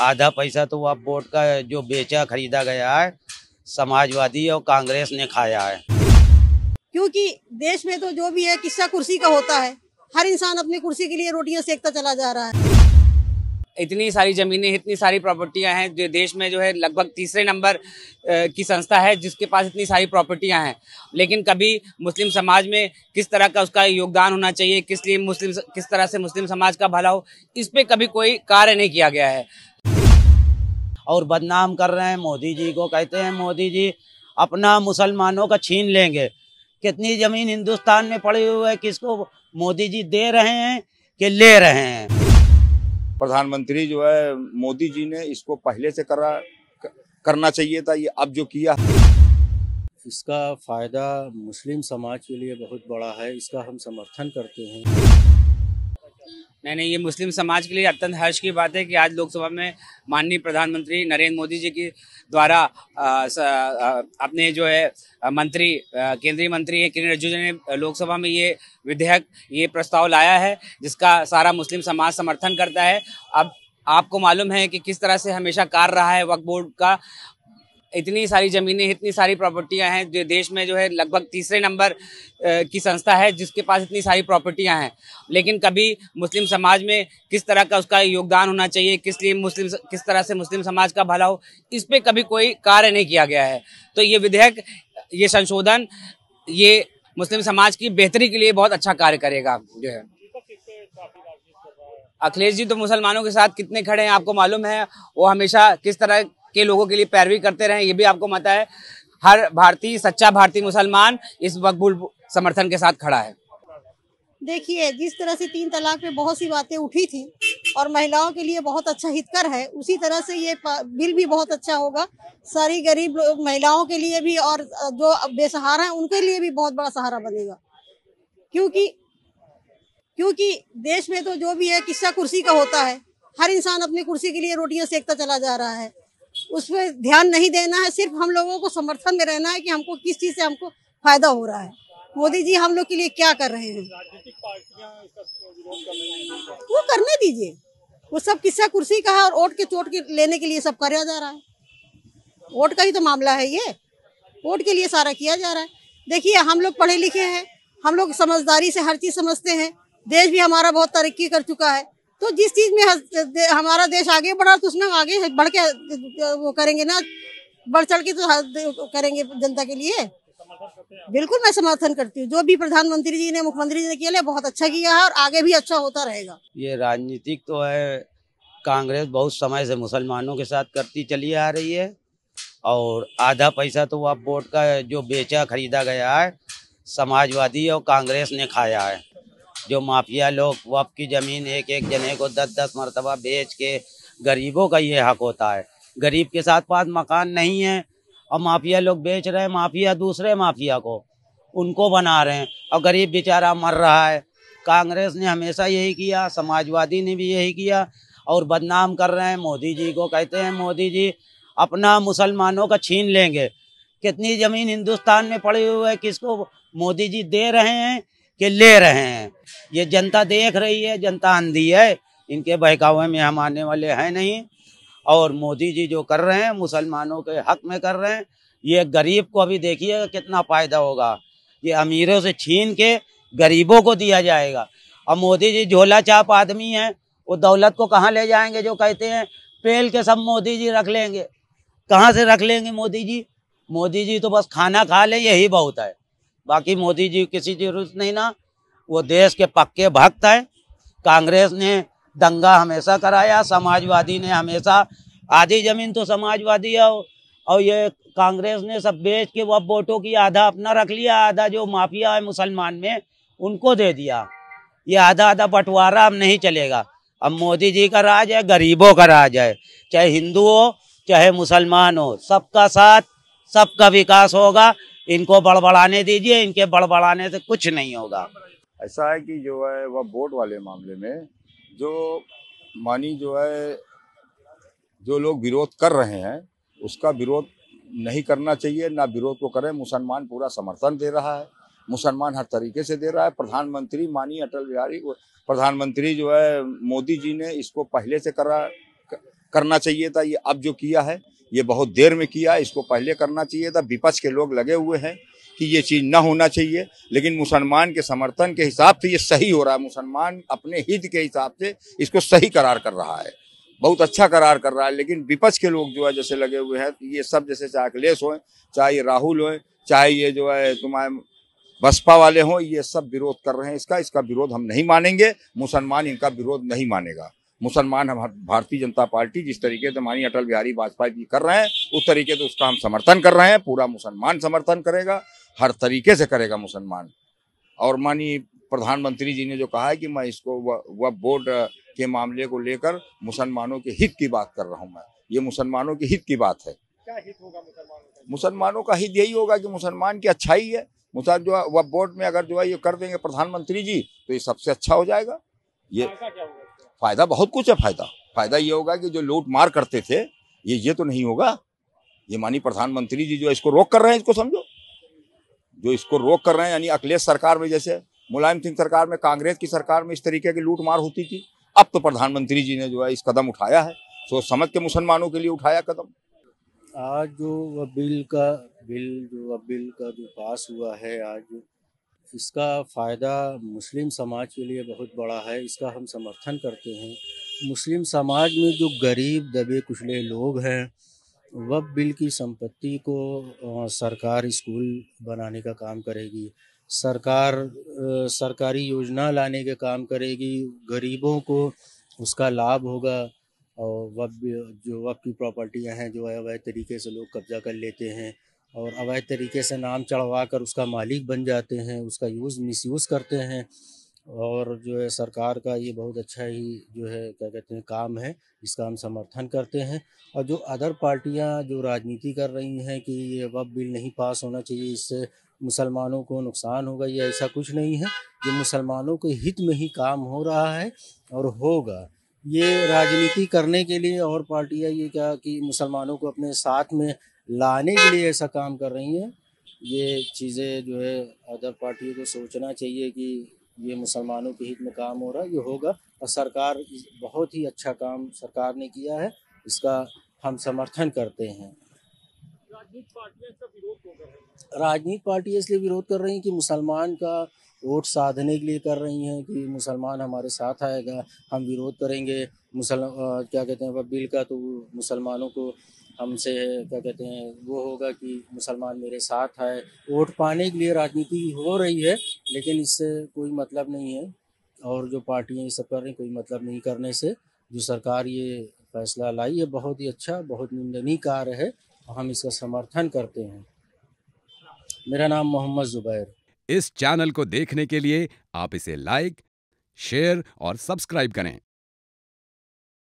आधा पैसा तो आप वोट का जो बेचा खरीदा गया है समाजवादी और कांग्रेस ने खाया है। क्योंकि देश में तो जो भी है किस्सा कुर्सी का होता है। हर इंसान अपनी कुर्सी के लिए रोटियां सेकता चला जा रहा है। इतनी सारी जमीनें, इतनी सारी प्रॉपर्टियां हैं जो देश में जो है लगभग तीसरे नंबर की संस्था है जिसके पास इतनी सारी प्रॉपर्टियां हैं, लेकिन कभी मुस्लिम समाज में किस तरह का उसका योगदान होना चाहिए, किस तरह से मुस्लिम समाज का भला हो, इस पे कभी कोई कार्य नहीं किया गया है। और बदनाम कर रहे हैं मोदी जी को, कहते हैं मोदी जी अपना मुसलमानों का छीन लेंगे। कितनी जमीन हिंदुस्तान में पड़ी हुई है, किसको मोदी जी दे रहे हैं कि ले रहे हैं? प्रधानमंत्री जो है मोदी जी ने इसको पहले से करना चाहिए था, ये अब जो किया। इसका फायदा मुस्लिम समाज के लिए बहुत बड़ा है, इसका हम समर्थन करते हैं। नहीं, ये मुस्लिम समाज के लिए अत्यंत हर्ष की बात है कि आज लोकसभा में माननीय प्रधानमंत्री नरेंद्र मोदी जी के द्वारा अपने जो है केंद्रीय मंत्री हैं किरेन रिजिजू ने लोकसभा में ये प्रस्ताव लाया है जिसका सारा मुस्लिम समाज समर्थन करता है। अब आपको मालूम है कि किस तरह से हमेशा कार्य रहा है वक्फ बोर्ड का। इतनी सारी जमीनें, इतनी सारी प्रॉपर्टियां हैं जो देश में जो है लगभग तीसरे नंबर की संस्था है जिसके पास इतनी सारी प्रॉपर्टियां हैं, लेकिन कभी मुस्लिम समाज में किस तरह का उसका योगदान होना चाहिए, किस तरह से मुस्लिम समाज का भला हो, इस पे कभी कोई कार्य नहीं किया गया है। तो ये विधेयक, ये संशोधन, ये मुस्लिम समाज की बेहतरी के लिए बहुत अच्छा कार्य करेगा। जो है अखिलेश जी तो मुसलमानों के साथ कितने खड़े हैं आपको मालूम है, वो हमेशा किस तरह के लोगों के लिए पैरवी करते रहे, ये भी आपको पता है। हर भारतीय, सच्चा भारतीय मुसलमान इस वक्फ बोर्ड समर्थन के साथ खड़ा है। देखिए, जिस तरह से 3 तलाक पे बहुत सी बातें उठी थी और महिलाओं के लिए बहुत अच्छा हितकर है, उसी तरह से ये बिल भी बहुत अच्छा होगा। सारी गरीब महिलाओं के लिए भी और जो बेसहारा हैं उनके लिए भी बहुत बड़ा सहारा बनेगा। क्योंकि देश में तो जो भी है किस्सा कुर्सी का होता है। हर इंसान अपनी कुर्सी के लिए रोटियां सेकता चला जा रहा है। उस पर ध्यान नहीं देना है, सिर्फ हम लोगों को समर्थन में रहना है कि हमको किस चीज से हमको फायदा हो रहा है। मोदी जी हम लोग के लिए क्या कर रहे हैं, वो करने दीजिए। वो सब किस्सा कुर्सी का है और वोट के चोट के लेने के लिए सब किया जा रहा है। वोट का ही तो मामला है, ये वोट के लिए सारा किया जा रहा है। देखिए, हम लोग पढ़े लिखे हैं, हम लोग समझदारी से हर चीज समझते हैं। देश भी हमारा बहुत तरक्की कर चुका है, तो जिस चीज में हमारा देश आगे बढ़ा तो उसमें आगे बढ़ के वो करेंगे ना, बढ़ चढ़ के तो करेंगे जनता के लिए। बिल्कुल मैं समर्थन करती हूँ। जो भी प्रधानमंत्री जी ने, मुख्यमंत्री जी ने किया है बहुत अच्छा किया है और आगे भी अच्छा होता रहेगा। ये राजनीतिक तो है, कांग्रेस बहुत समय से मुसलमानों के साथ करती चली आ रही है और आधा पैसा तो आप वोट का जो बेचा खरीदा गया है समाजवादी और कांग्रेस ने खाया है। जो माफिया लोग वक्फ की जमीन एक जने को 10-10 मरतबा बेच के, गरीबों का ये हक होता है। गरीब के साथ पास मकान नहीं है और माफिया लोग बेच रहे हैं, माफिया दूसरे माफिया को उनको बना रहे हैं और गरीब बेचारा मर रहा है। कांग्रेस ने हमेशा यही किया, समाजवादी ने भी यही किया और बदनाम कर रहे हैं मोदी जी को, कहते हैं मोदी जी अपना मुसलमानों का छीन लेंगे। कितनी जमीन हिंदुस्तान में पड़ी हुई है, किसको मोदी जी दे रहे हैं कि ले रहे हैं? ये जनता देख रही है, जनता अंधी है, इनके बहकावे में हम आने वाले हैं नहीं। और मोदी जी जो कर रहे हैं मुसलमानों के हक में कर रहे हैं। ये गरीब को अभी देखिए कितना फायदा होगा। ये अमीरों से छीन के गरीबों को दिया जाएगा और मोदी जी झोला चाप आदमी हैं, वो दौलत को कहाँ ले जाएंगे? जो कहते हैं पेल के सब मोदी जी रख लेंगे, कहाँ से रख लेंगे मोदी जी? मोदी जी तो बस खाना खा लें, यही बहुत है। बाकी मोदी जी किसी जरूरत नहीं ना, वो देश के पक्के भक्त हैं। कांग्रेस ने दंगा हमेशा कराया, समाजवादी ने हमेशा, आधी जमीन तो समाजवादी है और ये कांग्रेस ने सब बेच के वो वोटों की आधा अपना रख लिया, आधा जो माफिया है मुसलमान में उनको दे दिया। ये आधा आधा बंटवारा अब नहीं चलेगा। अब मोदी जी का राज है, गरीबों का राज है, चाहे हिंदू हो चाहे मुसलमान हो, सबका साथ, सबका विकास होगा। इनको बड़बड़ाने दीजिए, इनके बड़बड़ाने से कुछ नहीं होगा। ऐसा है कि जो है वह वोट वाले मामले में जो जो लोग विरोध कर रहे हैं उसका विरोध नहीं करना चाहिए, ना विरोध को करें। मुसलमान पूरा समर्थन दे रहा है, मुसलमान हर तरीके से दे रहा है। प्रधानमंत्री माननीय अटल बिहारी प्रधानमंत्री जो है मोदी जी ने इसको पहले से करना चाहिए था। ये अब जो किया है ये बहुत देर में किया, इसको पहले करना चाहिए था। विपक्ष के लोग लगे हुए हैं कि ये चीज़ ना होना चाहिए, लेकिन मुसलमान के समर्थन के हिसाब से ये सही हो रहा है। मुसलमान अपने हित के हिसाब से इसको सही करार कर रहा है, बहुत अच्छा करार कर रहा है। लेकिन विपक्ष के लोग जो है जैसे लगे हुए हैं, ये सब जैसे चाहे अखिलेश हो, चाहे ये राहुल हो, चाहे ये जो है तुम्हारे बसपा वाले हों, ये सब विरोध कर रहे हैं। इसका विरोध हम नहीं मानेंगे। मुसलमान इनका विरोध नहीं मानेगा। मुसलमान हम भारतीय जनता पार्टी जिस तरीके से माननीय अटल बिहारी वाजपेयी जी कर रहे हैं उस तरीके से उसका हम समर्थन कर रहे हैं। पूरा मुसलमान समर्थन करेगा, हर तरीके से करेगा मुसलमान। और माननीय प्रधानमंत्री जी ने जो कहा है कि मैं इसको वक्फ बोर्ड के मामले को लेकर मुसलमानों के हित की बात कर रहा हूं, मैं ये मुसलमानों के हित की बात है। क्या हित होगा मुसलमानों का? मुसलमानों का हित यही होगा कि मुसलमान की अच्छाई है। मुसलमान जो वक्फ बोर्ड में अगर जो है ये कर देंगे प्रधानमंत्री जी तो ये सबसे अच्छा हो जाएगा। ये फायदा क्या होगा? फायदा बहुत कुछ है। फायदा ये होगा कि जो लूट मार करते थे ये तो नहीं होगा। ये माननीय प्रधानमंत्री जी जो इसको रोक कर रहे हैं, इसको समझो, जो इसको रोक कर रहे हैं, यानी अखिलेश सरकार में जैसे मुलायम सिंह सरकार में, कांग्रेस की सरकार में इस तरीके की लूट मार होती थी, अब तो प्रधानमंत्री जी ने जो है इस कदम उठाया है, सोच समझ के मुसलमानों के लिए उठाया कदम। आज जो वह बिल का जो पास हुआ है आज, इसका फ़ायदा मुस्लिम समाज के लिए बहुत बड़ा है। इसका हम समर्थन करते हैं। मुस्लिम समाज में जो गरीब दबे कुचले लोग हैं, वक्फ बिल की संपत्ति को सरकार स्कूल बनाने का काम करेगी, सरकार सरकारी योजना लाने का काम करेगी, गरीबों को उसका लाभ होगा। और वक्फ की प्रॉपर्टियां हैं जो अवैध तरीके से लोग कब्जा कर लेते हैं और अवैध तरीके से नाम चढ़वा कर उसका मालिक बन जाते हैं, उसका मिसयूज़ करते हैं। और जो है सरकार का ये बहुत अच्छा ही जो है क्या कहते हैं काम है, इसका हम समर्थन करते हैं। और जो अदर पार्टियां जो राजनीति कर रही हैं कि ये वक्फ बिल नहीं पास होना चाहिए, इससे मुसलमानों को नुकसान होगा, ये ऐसा कुछ नहीं है। ये मुसलमानों के हित में ही काम हो रहा है और होगा। ये राजनीति करने के लिए और पार्टियां ये क्या कि मुसलमानों को अपने साथ में लाने के लिए ऐसा काम कर रही हैं। ये चीज़ें जो है अदर पार्टियों को सोचना चाहिए कि ये मुसलमानों के हित में काम हो रहा है, ये होगा। और सरकार बहुत ही अच्छा काम सरकार ने किया है, इसका हम समर्थन करते हैं। राजनीतिक पार्टियां इसका विरोध क्यों कर रही हैं? राजनीतिक पार्टियां इसलिए विरोध कर रही हैं कि मुसलमान का वोट साधने के लिए कर रही हैं कि मुसलमान हमारे साथ आएगा, हम विरोध करेंगे क्या कहते हैं वह बिल का, तो मुसलमानों को हमसे क्या कहते हैं वो होगा कि मुसलमान मेरे साथ है। वोट पाने के लिए राजनीति हो रही है, लेकिन इससे कोई मतलब नहीं है। और जो पार्टियां ये सब कर रही हैं, कोई मतलब नहीं करने से। जो सरकार ये फैसला लाई है बहुत ही अच्छा, बहुत निंदनीय कार्य है, हम इसका समर्थन करते हैं। मेरा नाम मोहम्मद जुबैर। इस चैनल को देखने के लिए आप इसे लाइक, शेयर और सब्सक्राइब करें।